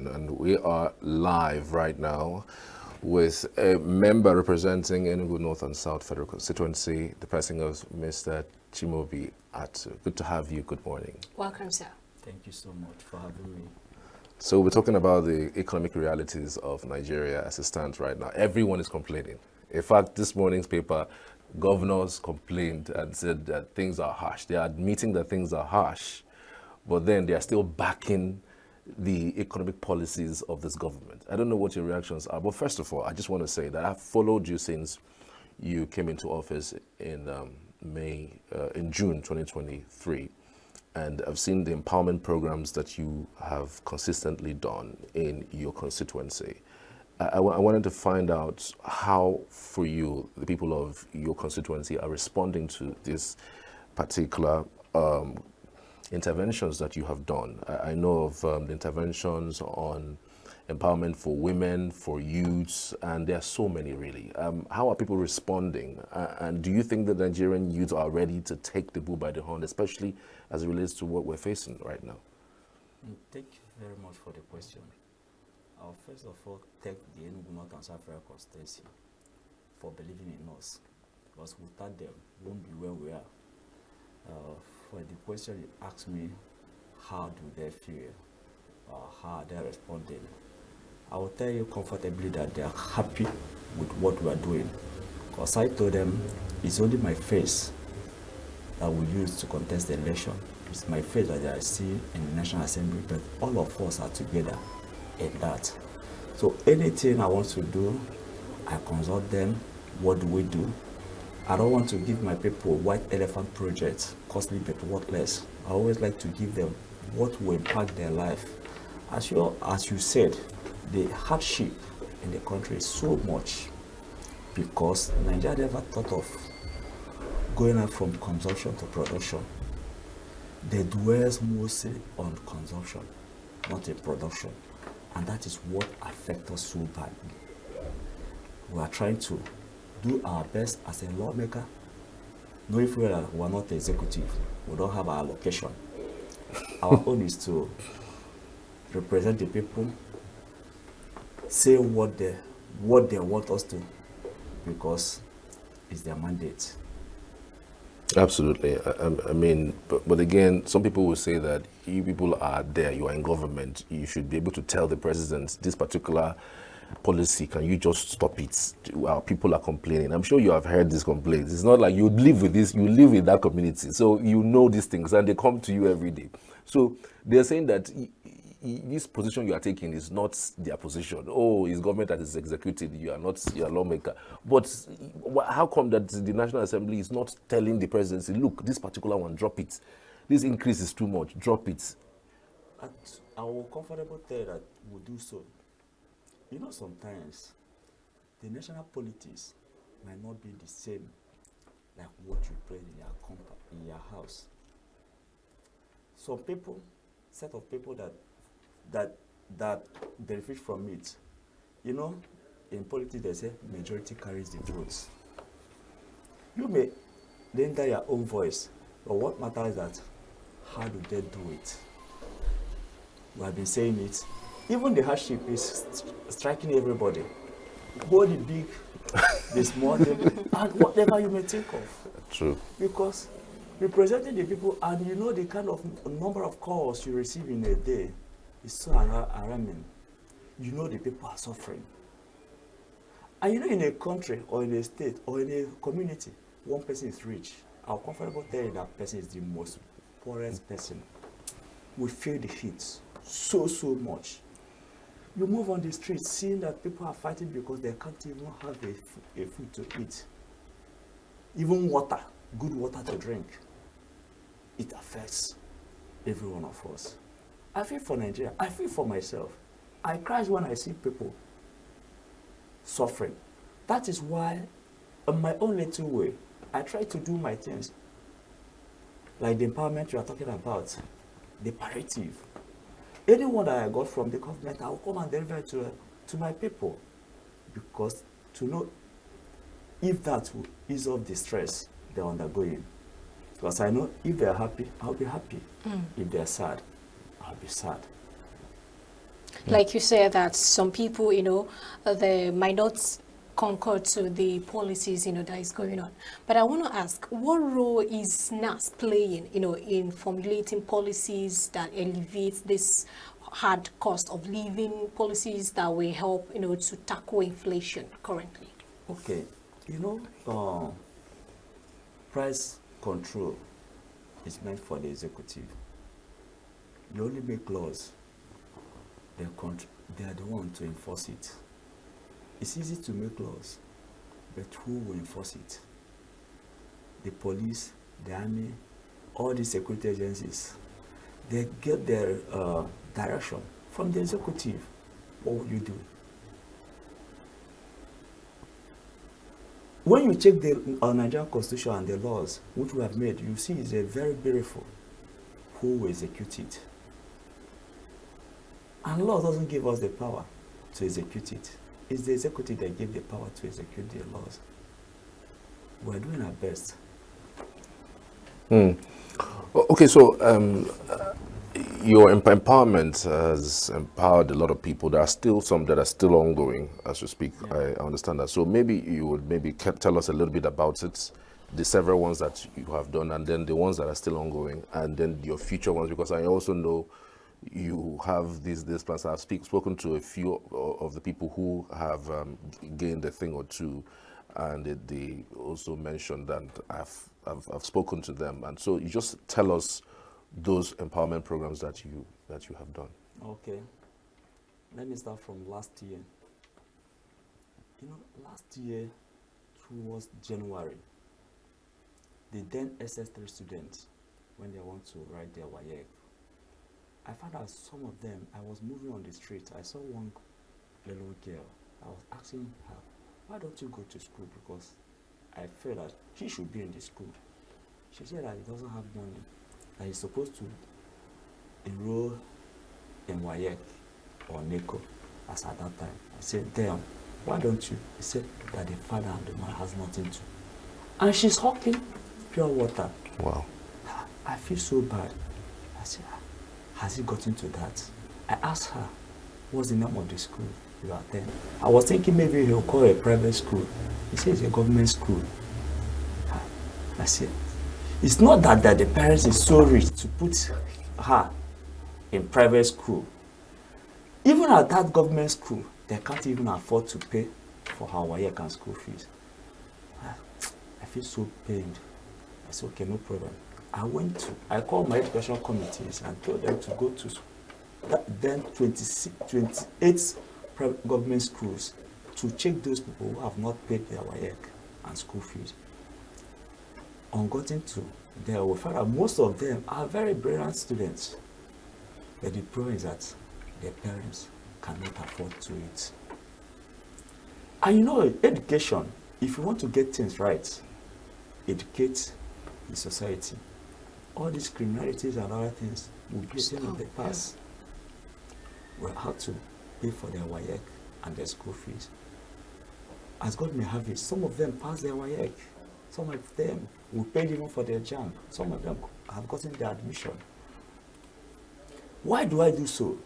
and we are live right now with a member representing Enugu North and South Federal Constituency, the person of Mr. Chimobi Atu. Good to have you. Good morning. Welcome, sir. Thank you so much for having me. So we're talking about the economic realities of Nigeria as it stands right now. Everyone is complaining. In fact, this morning's paper, governors complained and said that things are harsh. They are admitting that things are harsh, but then they are still backing the economic policies of this government. I don't know what your reactions are, but first of all, I just want to say that I've followed you since you came into office in June 2023, and I've seen the empowerment programs that you have consistently done in your constituency. I wanted to find out how, for you, the people of your constituency are responding to this particular interventions that you have done. I know of the interventions on empowerment for women, for youths, and there are so many really. How are people responding? And do you think that Nigerian youth are ready to take the bull by the horn, especially as it relates to what we're facing right now? Thank you very much for the question. I'll first of all thank the Enugu North and South Federal Constituency for believing in us, because without them, we won't be where we are. For the question you asked me, how do they feel? How are they responding? I will tell you comfortably that they are happy with what we are doing. Because I told them, it's only my face that we use to contest the election. It's my face that I see in the National Assembly, but all of us are together in that. So anything I want to do, I consult them. What do we do? I don't want to give my people white elephant projects, costly but worthless. I always like to give them what will impact their life. As you said, the hardship in the country is so much because Nigeria never thought of going out from consumption to production. They dwell mostly on consumption, not in production. And that is what affects us so badly. We are trying to do our best as a lawmaker, knowing fully that we are not the executive. We don't have our allocation. Our own is to represent the people, say what they want us to, because it's their mandate. Absolutely. I mean, but again, some people will say that you people are there, you are in government, you should be able to tell the president this particular policy, can you just stop it? Our people are complaining. I'm sure you have heard these complaints. It's not like you live with this, you live in that community, so you know these things and they come to you every day. So they're saying that this position you are taking is not their position. Oh, it's government that is executed, you are not your lawmaker. But how come that the National Assembly is not telling the presidency, look, this particular one, drop it. This increase is too much, drop it. I will comfortably tell that we'll do so. You know, sometimes the national politics might not be the same like what you play in your house. Some people, set of people that benefit from it. You know, in politics they say majority carries the votes. You may render your own voice, but what matters is that how do they do it? We have been saying it. Even the hardship is striking everybody. Both the big, the small, and whatever you may think of. True. Because representing the people, and you know the kind of number of calls you receive in a day is so alarming. You know the people are suffering. And you know, in a country or in a state or in a community, one person is rich. I'll comfortable tell you that person is the most poorest person. We feel the heat so much. You move on the street, seeing that people are fighting because they can't even have a food to eat. Even water, good water to drink. It affects every one of us. I feel for Nigeria. I feel for myself. I cry when I see people suffering. That is why, in my own little way, I try to do my things. Like the empowerment you are talking about, the palliative. Anyone that I got from the government, I will come and deliver it to my people. Because to know if that will ease off the stress they're undergoing. Because I know if they're happy, I'll be happy. If they're sad, I'll be sad. Like you said that some people, they might not concur to the policies, that is going on. But I want to ask, what role is NAS playing, in formulating policies that alleviate this hard cost of living, policies that will help, to tackle inflation currently? Okay, price control is meant for the executive. You only make laws, they are the one to enforce it. It's easy to make laws, but who will enforce it? The police, the army, all the security agencies, they get their direction from the executive. What will you do? When you check the Nigerian constitution and the laws which we have made, you see it's a very beautiful. Who will execute it? And law doesn't give us the power to execute it. It's the executive that gave the power to execute the laws. We're doing our best. Okay, so your empowerment has empowered a lot of people. There are still some that are still ongoing as we speak. Yeah. I understand that. So maybe you would tell us a little bit about it, the several ones that you have done, and then the ones that are still ongoing, and then your future ones, because I also know you have these plans. I've spoken to a few of the people who have gained a thing or two, and they also mentioned that I've spoken to them, and so you just tell us those empowerment programs that you have done. Okay, let me start from last year. Last year towards January, the then SS3 students, when they want to write their WAEC, I found out some of them, I was moving on the street, I saw one little girl. I was asking her, why don't you go to school? Because I felt that she should be in the school. She said that he doesn't have money, that he's supposed to enroll in WAEC or NECO as at that time. I said, damn, why don't you? He said that the father and the man has nothing to. And she's hawking pure water. Wow. I feel so bad. I said, has he gotten to that? I asked her, what's the name of the school you attend? I was thinking maybe he'll call a private school. He says it's a government school. I said, it's not that the parents is so rich to put her in private school. Even at that government school, they can't even afford to pay for her WAEC and school fees. I feel so pained. I said, okay, no problem. I called my education committees and told them to go to then 28 private government schools to check those people who have not paid their WAEC and school fees. On getting to there, we found out most of them are very brilliant students. But the problem is that their parents cannot afford to it. And education, if you want to get things right, educate the society. All these criminalities and other things will be a thing of the past. We'll have to pay for their WAEC and their school fees. As God may have it, some of them pass their WAEC. Some of them will pay even for their JAMB. Some of them have gotten their admission. Why do I do so?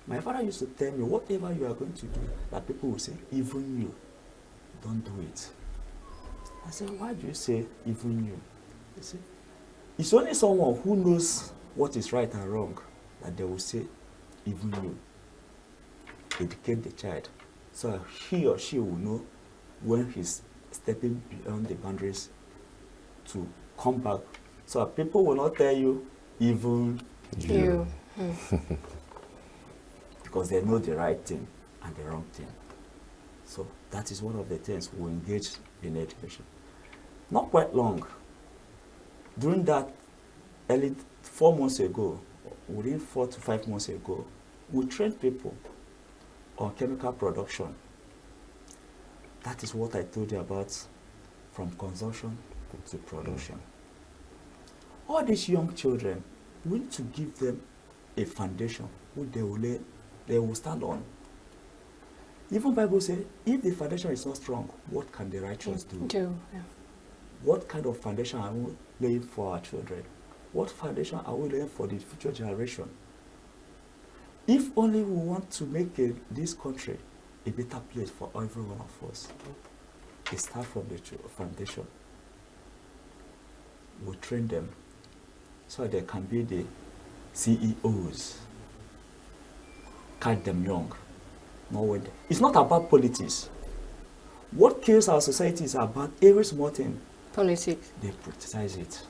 My father used to tell me, whatever you are going to do, that people will say, even you, don't do it. I said, why do you say, even you? He said, it's only someone who knows what is right and wrong that they will say, even you. Educate the child so he or she will know when he's stepping beyond the boundaries to come back. So people will not tell you, even you. Because they know the right thing and the wrong thing. So that is one of the things we engage in education. Not quite long. During that early 4 months ago, within 4 to 5 months ago, we trained people on chemical production. That is what I told you about, from consumption to production. All these young children, we need to give them a foundation which they will stand on. Even Bible says, if the foundation is not strong, what can the righteous do? What kind of foundation are we laying for our children? What foundation are we laying for the future generation? If only we want to make this country a better place for every one of us, it starts from the foundation. We train them so they can be the CEOs. Catch them young. It's not about politics. What kills our society is about every small thing. Politics. They politicize it,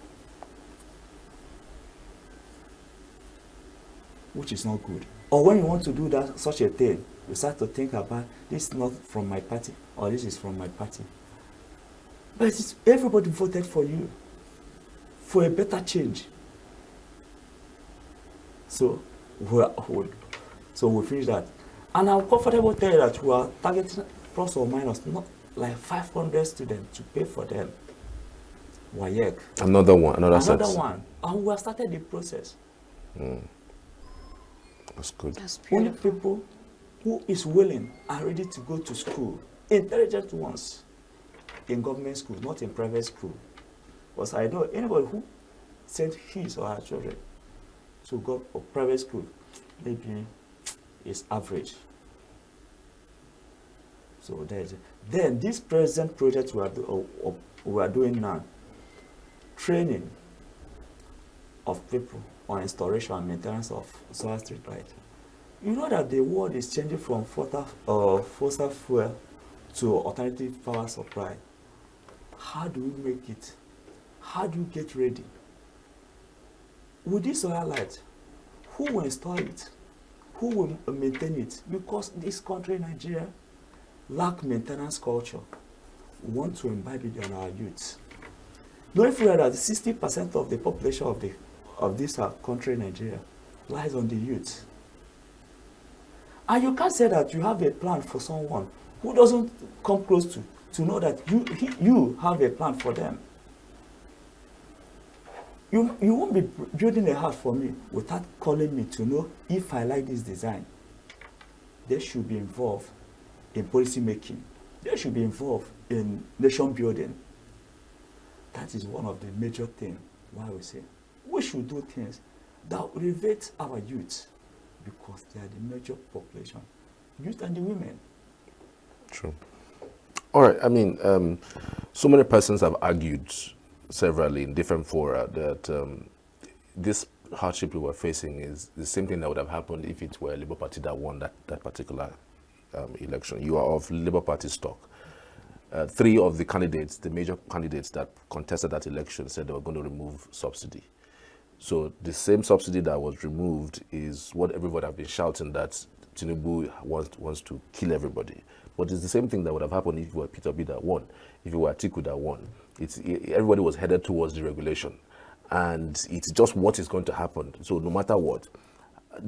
which is not good. Or when you want to do that such a thing, you start to think about this is not from my party or this is from my party. But everybody voted for you for a better change. So we finish that. And I'm comfortable telling you that we are targeting plus or minus not like 500 students to pay for them. WAEC. Another one. And we have started the process. That's good. That's Only beautiful. people who is willing are ready to go to school, intelligent ones, in government school, not in private school. Because I know anybody who sent his or her children to go to private school, maybe is average. So then this present project we are doing now, training of people on installation and maintenance of solar street light. You know that the world is changing from fossil fuel to alternative power supply. How do we make it? How do you get ready? With this solar light, who will install it? Who will maintain it? Because this country, Nigeria, lack maintenance culture. We want to imbibe it on our youth. Knowing fully that 60% of the population of this country, Nigeria, lies on the youth. And you can't say that you have a plan for someone who doesn't come close to know that you have a plan for them. You won't be building a house for me without calling me to know if I like this design. They should be involved in policy making. They should be involved in nation building. That is one of the major things why we say we should do things that will elevate our youth, because they are the major population, youth and the women. True. All right. I mean, so many persons have argued severally in different fora that this hardship we were facing is the same thing that would have happened if it were a Labour Party that won that particular election. You are of Labour Party stock. Three of the candidates, the major candidates that contested that election, said they were going to remove subsidy. So the same subsidy that was removed is what everybody have been shouting that Tinubu wants to kill everybody. But it's the same thing that would have happened if it were Peter B that won, if it were Atiku that won. Everybody was headed towards deregulation. And it's just what is going to happen. So no matter what,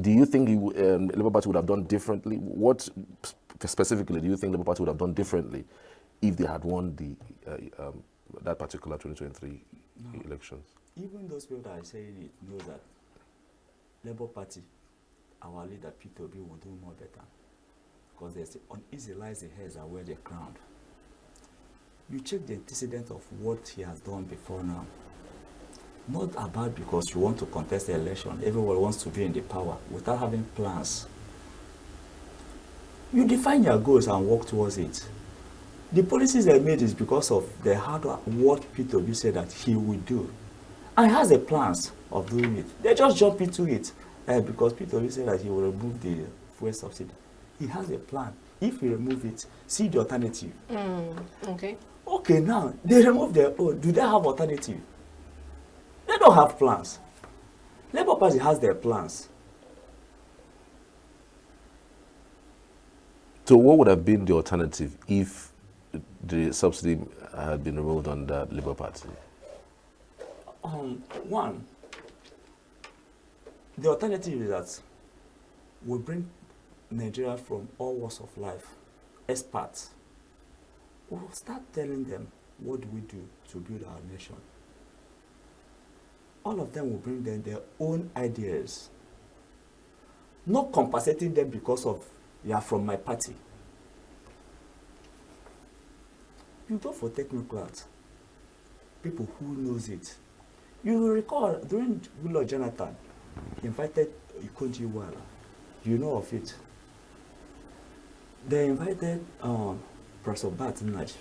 do you think Labour Party would have done differently? What specifically do you think Labour Party would have done differently if they had won that particular 2023 elections? Even those people that are saying it know that Labour Party, our leader Peter B, will do more better. Because they say, uneasy lies the hairs are where they're crowned. You check the antecedent of what he has done before now. Not about because you want to contest the election, everyone wants to be in the power without having plans. You define your goals and work towards it. The policies they made is because of the hard work, what Peter B said that he would do. And he has the plans of doing it. They just jump into it because Peter B said that he will remove the fuel subsidy. He has a plan. If he remove it, see the alternative. Okay. Okay, now, they remove their own. Do they have alternative? They don't have plans. Labour Party has their plans. So what would have been the alternative if the subsidy had been removed on the Labour Party? One, the alternative is that we bring Nigeria from all walks of life, experts. We'll start telling them what do we do to build our nation. All of them will bring them their own ideas. Not compensating them because of you are from my party. You go for technocrats, people who knows it. You will recall during Goodluck Jonathan invited Ikonji Iweala. You know of it. They invited Professor Batinaj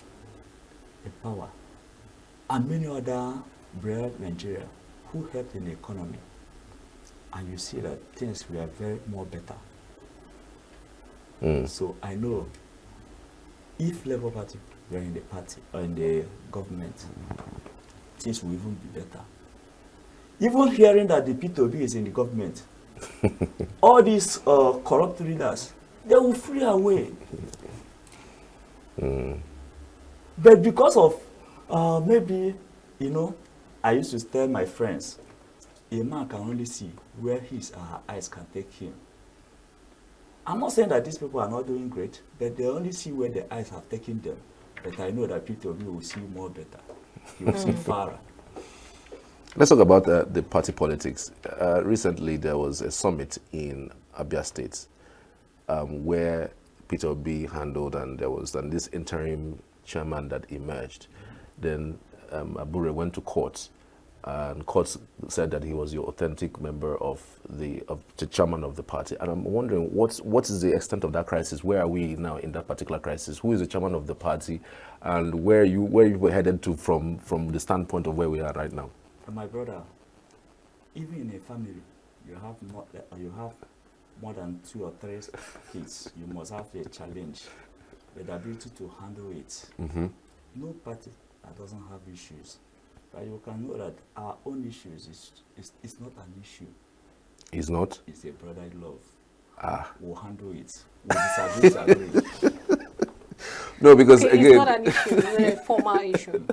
in power and many other brilliant Nigeria who helped in the economy. And you see that things were very more better. So I know if Labour Party were in the party or in the government, things will even be better. Even hearing that the P2B is in the government, all these corrupt leaders, they will flee away. But because of maybe, you know, I used to tell my friends, a man can only see where his or her eyes can take him. I'm not saying that these people are not doing great, but they only see where their eyes have taken them. But I know that P2B will see more better. He will see far. Let's talk about the party politics. Recently, there was a summit in Abia State where Peter Obi handled, and there was this interim chairman that emerged. Then Abure went to court, and court said that he was the authentic member of the chairman of the party. And I'm wondering, what is the extent of that crisis? Where are we now in that particular crisis? Who is the chairman of the party, and where you were headed to from the standpoint of where we are right now? My brother, even in a family, you have more than 2 or 3 kids. You must have a challenge with the ability to handle it. No party that doesn't have issues, but you can know that our own issues is not an issue. It's not? It's a brotherly love. We'll handle it. We disagree. No, because okay, again, it's not an issue, it's a formal issue.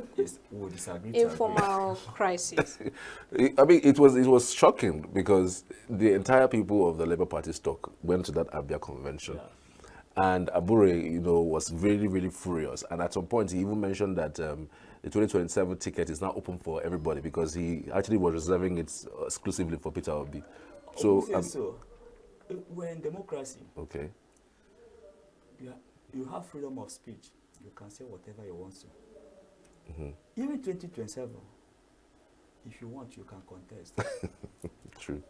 We'll disagree. Informal crisis. I mean, it was shocking because the entire people of the Labour Party stock went to that Abia convention. Yeah. And Abure, was really, really furious. And at some point, he even mentioned that the 2027 ticket is now open for everybody because he actually was reserving it exclusively for Peter Obi. So, we're in democracy. Okay. You have freedom of speech. You can say whatever you want to. Even 2027, if you want, you can contest. True.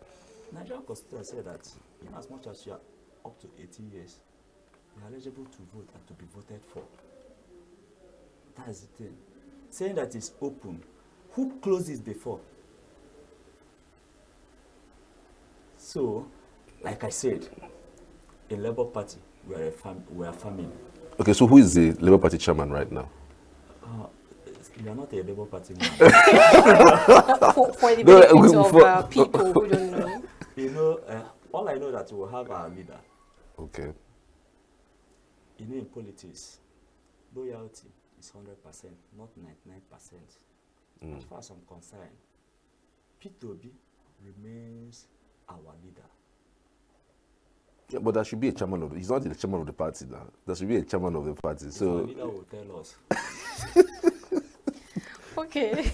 Nigerian Constitution said that in as much as you are up to 18 years, you are eligible to vote and to be voted for. That is the thing. Saying that it's open, who closed it before? So, like I said, in Labour Party, we are family. Okay, so who is the Labour Party chairman right now? You are not a Labour Party man. for the benefit of people who don't know. All I know that we will have our leader. Okay. In politics, loyalty is 100%, not 99%. As far as I'm concerned, P2B remains our leader. Yeah, but there should be a chairman he's not the chairman of the party now. There should be a chairman of the party. So our leader will tell us. Okay.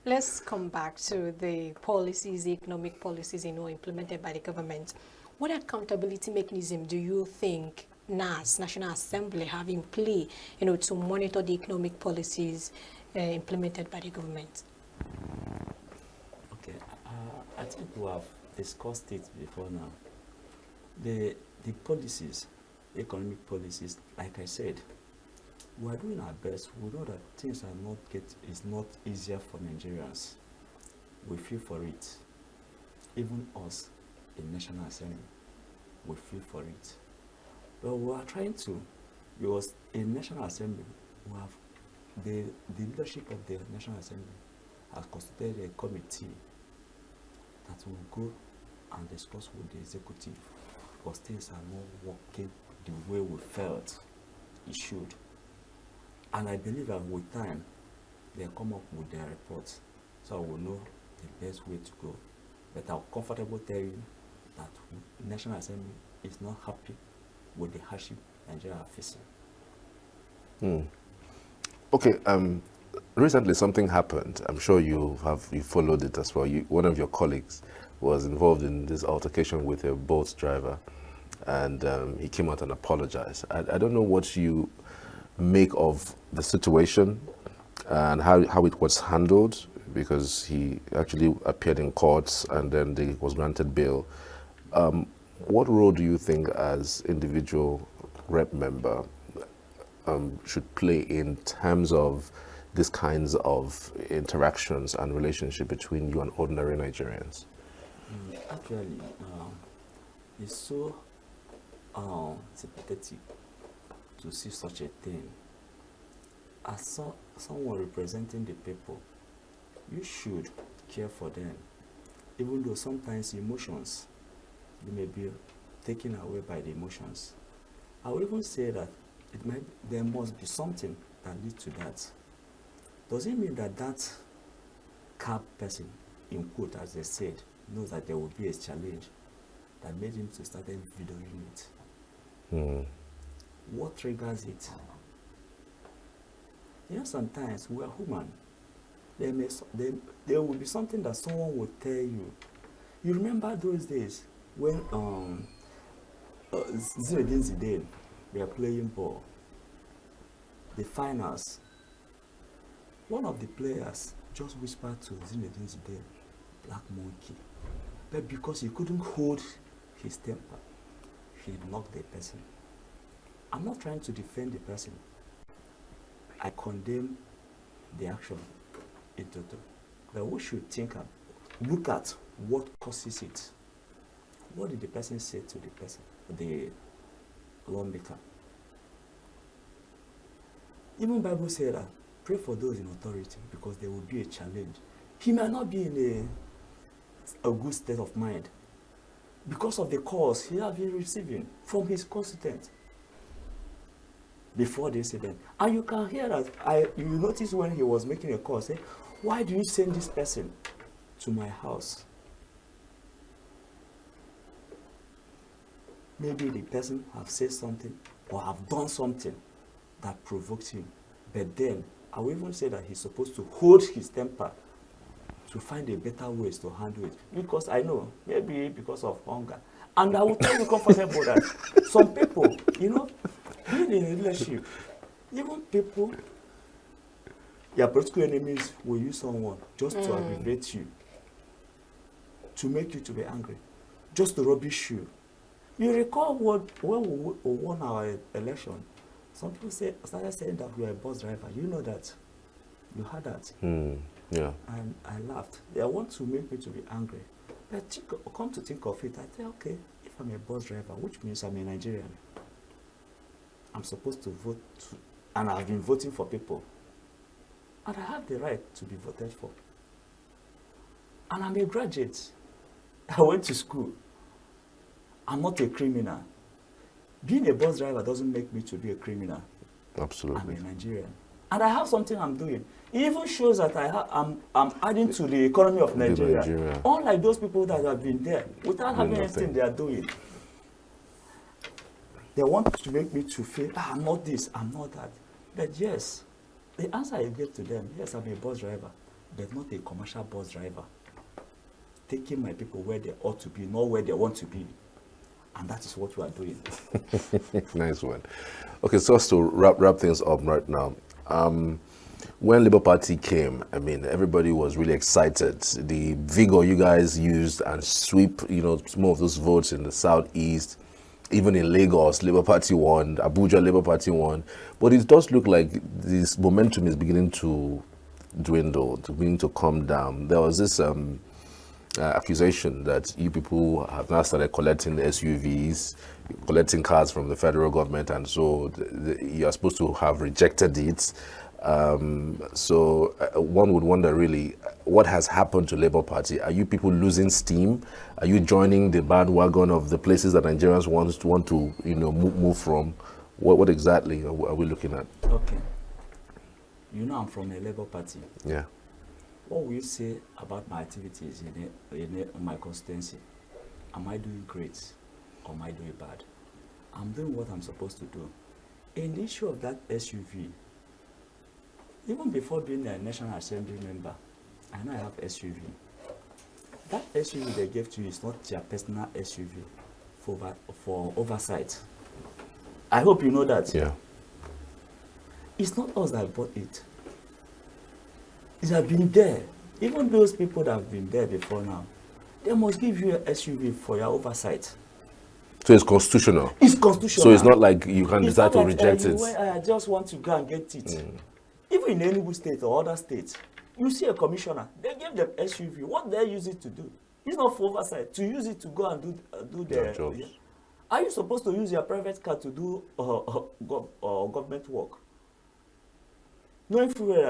Let's come back to the policies, the economic policies, implemented by the government. What accountability mechanism do you think NAS, National Assembly, have in play, to monitor the economic policies implemented by the government? Okay, I think we have discussed it before now. The policies, economic policies, like I said, we are doing our best. We know that things is not easier for Nigerians. We feel for it. Even us in National Assembly, we feel for it. But we are trying to, because in National Assembly, we have the leadership of the National Assembly has constituted a committee that will go and discuss with the executive, because things are not working the way we felt it should. And I believe that with time, they'll come up with their reports, so we'll know the best way to go. But I'm comfortable telling you that the National Assembly is not happy with the hardship Nigeria are facing. Okay, recently something happened. I'm sure you followed it as well. One of your colleagues was involved in this altercation with a boat driver, and he came out and apologized. I don't know what you make of the situation and how it was handled, because he actually appeared in courts and then he was granted bail. What role do you think as individual rep member should play in terms of these kinds of interactions and relationship between you and ordinary Nigerians? Actually, it's so sympathetic to see such a thing. As someone representing the people, you should care for them, even though sometimes emotions, you may be taken away by the emotions. I would even say that there must be something that leads to that. Does it mean that that cab person, in quote, as they said, knows that there will be a challenge that made him to start videoing it? What triggers it? You know, sometimes we are human. There will be something that someone will tell you. You remember those days when Zinedine Zidane, they are playing ball, the finals. One of the players just whispered to Zinedine Zidane, "Black monkey." But because he couldn't hold his temper, he knocked the person. I'm not trying to defend the person. I condemn the action in total. But we should look at what causes it. What did the person say to the person, the lawmaker? Even Bible said that pray for those in authority because there will be a challenge. He might not be in a good state of mind because of the calls he has been receiving from his constituents before the incident. And you can hear that. You notice when he was making a call, say, "Why do you send this person to my house?" Maybe the person have said something or have done something that provoked him. But then, I will even say that he's supposed to hold his temper to find a better ways to handle it. Because I know, maybe because of hunger. And I will tell you comfortable that some people, you know, being in a relationship, even people, your political enemies will use someone just to aggravate you, to make you to be angry, just to rubbish you. You recall when we won our election, some people started saying that we are a bus driver. You know that. You heard that. Yeah. And I laughed. They want to make me to be angry. But come to think of it, I say, okay, if I'm a bus driver, which means I'm a Nigerian, I'm supposed to vote, and I've been voting for people. And I have the right to be voted for. And I'm a graduate. I went to school. I'm not a criminal. Being a bus driver doesn't make me to be a criminal. Absolutely. I'm a Nigerian. And I have something I'm doing. It even shows that I'm adding to the economy of Nigeria. Unlike those people that have been there without having anything they are doing. They want to make me to feel, I'm not this, I'm not that. But yes, the answer I gave to them, yes, I'm a bus driver, but not a commercial bus driver. Taking my people where they ought to be, not where they want to be. And that is what we are doing. Nice one. Okay, so to wrap things up right now. When Labour Party came, I mean, everybody was really excited. The vigor you guys used and sweep, some of those votes in the southeast, even in Lagos, Labour Party won, Abuja, Labour Party won. But it does look like this momentum is beginning to dwindle, beginning to come down. There was this accusation that you people have now started collecting SUVs, collecting cars from the federal government, and so you are supposed to have rejected it. So one would wonder really what has happened to Labour Party. Are you people losing steam? Are you joining the bandwagon of the places that Nigerians want to move from? What exactly are we looking at? Okay. I'm from a Labour Party. Yeah. What will you say about my activities in my constituency? Am I doing great or am I doing bad? I'm doing what I'm supposed to do. In the issue of that SUV, even before being a National Assembly member, I know I have SUV. That SUV they gave to you is not your personal SUV for oversight. I hope you know that. Yeah. It's not us that bought it. It has been there. Even those people that have been there before now, they must give you an SUV for your oversight. So it's constitutional. It's constitutional. So it's not like you can It's decide to not like, reject you it. went, I just want to go and get it. Even in Enugu state or other states, you see a commissioner, they give them SUV. What they use it to do? It's not for oversight. To use it to go and do their jobs. yeah. Are you supposed to use your private car to do government work? Knowing fully well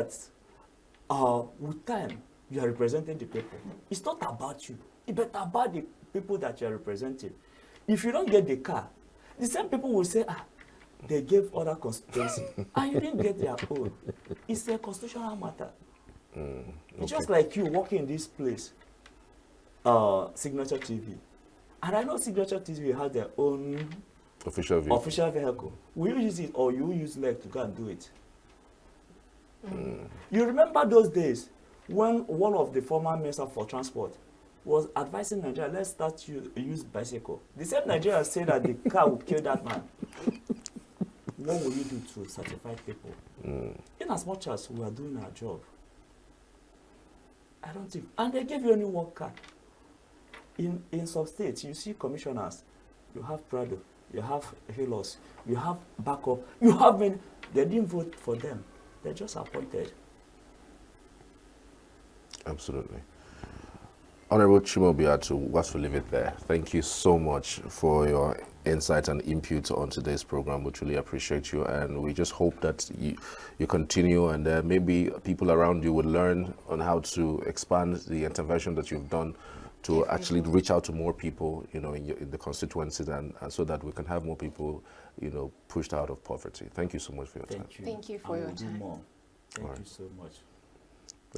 that with time, you are representing the people. It's not about you. It's about the people that you are representing. If you don't get the car, the same people will say, they gave other constituency, and you didn't get their own. It's a constitutional matter. Okay. It's just like you working in this place, Signature TV. And I know Signature TV has their own Official vehicle. Will you use it or you use leg to go and do it? You remember those days when one of the former ministers for transport was advising Nigeria, let's start to use bicycle. The same Nigeria said that the car would kill that man. What will you do to certify people? In as much as we are doing our job, I don't think. And they gave you only one card. In some states, you see commissioners, you have Prado, you have Hilos, you have backup, you have many. They didn't vote for them. They're just appointed. Absolutely. Honorable Chimobiatu, we'll leave it there. Thank you so much for your insight and input on today's program. We truly appreciate you, and we just hope that you continue, and maybe people around you will learn on how to expand the intervention that you've done to actually reach out to more people, in the constituencies, and so that we can have more people, pushed out of poverty. Thank you so much for your time. Thank you. Thank you for your do time. more. Thank you so much.